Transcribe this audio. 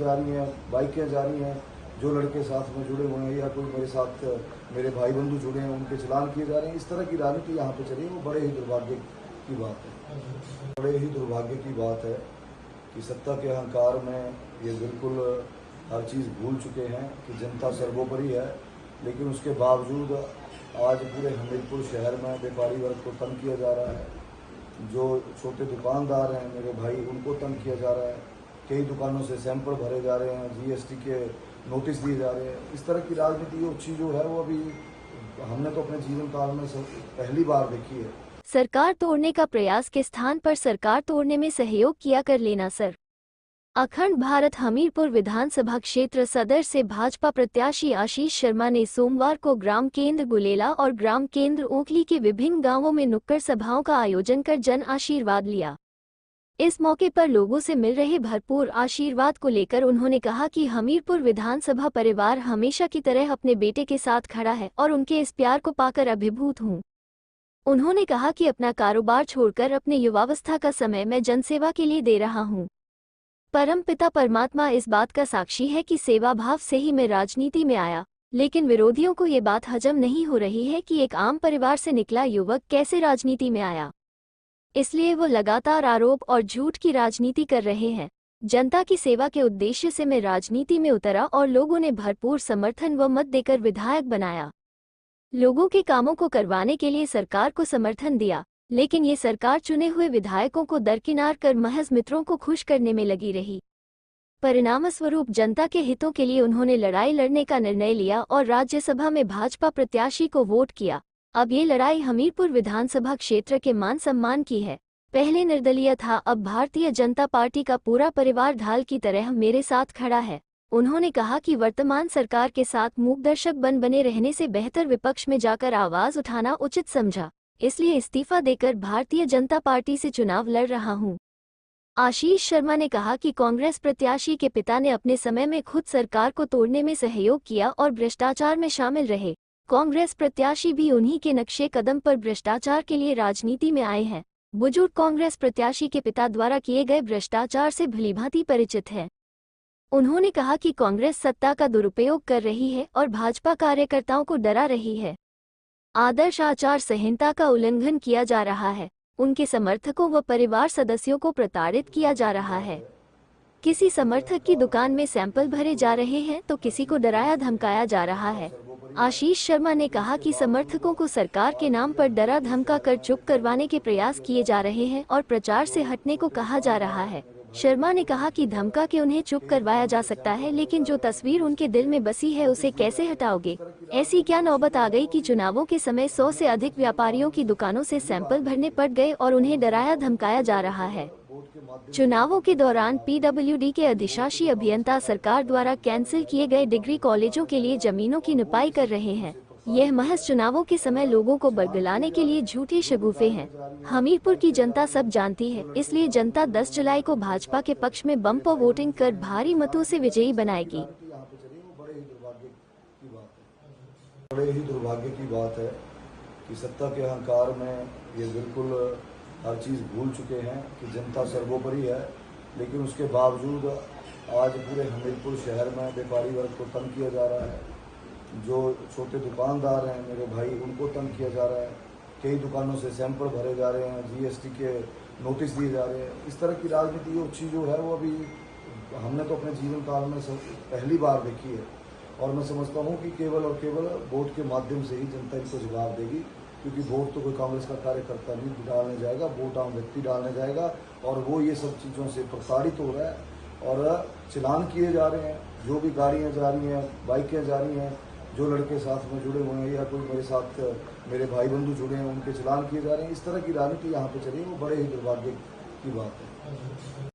जा रही हैं, बाइकें जा रही हैं, जो लड़के साथ में जुड़े हुए हैं या कोई मेरे साथ मेरे भाई बंधु जुड़े हैं उनके चलान किए जा रहे हैं। इस तरह की राजनीति यहाँ पे चली है, वो बड़े ही दुर्भाग्य की बात है। बड़े ही दुर्भाग्य की बात है कि सत्ता के अहंकार में ये बिल्कुल हर चीज़ भूल चुके हैं कि जनता सर्वोपरि है, लेकिन उसके बावजूद आज पूरे हमीरपुर शहर में व्यापारी वर्ग को तंग किया जा रहा है। जो छोटे दुकानदार हैं मेरे भाई, उनको तंग किया जा रहा है। कई दुकानों से सैंपल भरे जा रहे हैं, जीएसटी के नोटिस दिए जा रहे हैं। इस तरह की राजनीति अच्छी जो है वो अभी हमने तो अपने जीवन काल में पहली बार देखी है। सरकार तोड़ने का प्रयास के स्थान पर सरकार तोड़ने में सहयोग किया कर लेना। सर अखंड भारत हमीरपुर विधानसभा क्षेत्र सदर से भाजपा प्रत्याशी आशीष शर्मा ने सोमवार को ग्राम केंद्र गुलेला और ग्राम केंद्र ओखली के विभिन्न गांवों में नुक्कड़ सभाओं का आयोजन कर जन आशीर्वाद लिया। इस मौके पर लोगों से मिल रहे भरपूर आशीर्वाद को लेकर उन्होंने कहा कि हमीरपुर विधानसभा परिवार हमेशा की तरह अपने बेटे के साथ खड़ा है और उनके इस प्यार को पाकर अभिभूत हूं। उन्होंने कहा कि अपना कारोबार छोड़कर अपने युवावस्था का समय मैं जनसेवा के लिए दे रहा हूं। परमपिता परमात्मा इस बात का साक्षी है कि सेवा भाव से ही मैं राजनीति में आया, लेकिन विरोधियों को ये बात हजम नहीं हो रही है कि एक आम परिवार से निकला युवक कैसे राजनीति में आया। इसलिए वो लगातार आरोप और झूठ की राजनीति कर रहे हैं। जनता की सेवा के उद्देश्य से मैं राजनीति में उतरा और लोगों ने भरपूर समर्थन व मत देकर विधायक बनाया। लोगों के कामों को करवाने के लिए सरकार को समर्थन दिया, लेकिन ये सरकार चुने हुए विधायकों को दरकिनार कर महज मित्रों को खुश करने में लगी रही। परिणामस्वरूप जनता के हितों के लिए उन्होंने लड़ाई लड़ने का निर्णय लिया और राज्यसभा में भाजपा प्रत्याशी को वोट किया। अब ये लड़ाई हमीरपुर विधानसभा क्षेत्र के मान सम्मान की है। पहले निर्दलीय था, अब भारतीय जनता पार्टी का पूरा परिवार ढाल की तरह मेरे साथ खड़ा है। उन्होंने कहा कि वर्तमान सरकार के साथ मूकदर्शक बने रहने से बेहतर विपक्ष में जाकर आवाज उठाना उचित समझा, इसलिए इस्तीफा देकर भारतीय जनता पार्टी से चुनाव लड़ रहा हूं। आशीष शर्मा ने कहा कि कांग्रेस प्रत्याशी के पिता ने अपने समय में खुद सरकार को तोड़ने में सहयोग किया और भ्रष्टाचार में शामिल रहे। कांग्रेस प्रत्याशी भी उन्हीं के नक्शे कदम पर भ्रष्टाचार के लिए राजनीति में आए हैं। बुजुर्ग कांग्रेस प्रत्याशी के पिता द्वारा किए गए भ्रष्टाचार से भलीभांति परिचित है। उन्होंने कहा कि कांग्रेस सत्ता का दुरुपयोग कर रही है और भाजपा कार्यकर्ताओं को डरा रही है। आदर्श आचार संहिता का उल्लंघन किया जा रहा है। उनके समर्थकों व परिवार सदस्यों को प्रताड़ित किया जा रहा है। किसी समर्थक की दुकान में सैंपल भरे जा रहे हैं तो किसी को डराया धमकाया जा रहा है। आशीष शर्मा ने कहा कि समर्थकों को सरकार के नाम पर डरा धमका कर चुप करवाने के प्रयास किए जा रहे हैं और प्रचार से हटने को कहा जा रहा है। शर्मा ने कहा कि धमका के उन्हें चुप करवाया जा सकता है, लेकिन जो तस्वीर उनके दिल में बसी है उसे कैसे हटाओगे। ऐसी क्या नौबत आ गई कि चुनावों के समय 100 से अधिक व्यापारियों की दुकानों से सैंपल भरने पड़ गए और उन्हें डराया धमकाया जा रहा है। चुनावों के दौरान पीडब्ल्यूडी के अधिशासी अभियंता सरकार द्वारा कैंसिल किए गए डिग्री कॉलेजों के लिए जमीनों की निपाई कर रहे हैं। यह महज चुनावों के समय लोगों को बरगलाने के लिए झूठे शगुफे हैं। हमीरपुर की जनता सब जानती है, इसलिए जनता 10 जुलाई को भाजपा के पक्ष में बम्पर वोटिंग कर भारी मतों से विजयी बनाएगी। बड़े ही दुर्भाग्य की बात है कि सत्ता के अहंकार में ये बिल्कुल हर चीज़ भूल चुके हैं कि जनता सर्वोपरि है, लेकिन उसके बावजूद आज पूरे हमीरपुर शहर में व्यापारी वर्ग को तंग किया जा रहा है। जो छोटे दुकानदार हैं मेरे भाई, उनको तंग किया जा रहा है। कई दुकानों से सैंपल भरे जा रहे हैं, जीएसटी के नोटिस दिए जा रहे हैं। इस तरह की राजनीति अच्छी जो है वो अभी हमने तो अपने जीवन काल में पहली बार देखी है, और मैं समझता हूँ कि केवल और केवल वोट के माध्यम से ही जनता इनको जवाब देगी, क्योंकि वोट तो कोई कांग्रेस का कार्यकर्ता नहीं डालने जाएगा, वोट आम व्यक्ति डालने जाएगा। और वो ये सब चीज़ों से प्रताड़ित हो रहा है और चलान किए जा रहे हैं। जो भी गाड़ियाँ जा रही हैं, बाइकें जा रही हैं, जो लड़के साथ में जुड़े हुए हैं या कोई मेरे साथ मेरे भाई बंधु जुड़े हैं उनके चलान किए जा रहे हैं। इस तरह की राजनीति यहाँ पे चली है, वो बड़े ही दुर्भाग्य की बात है।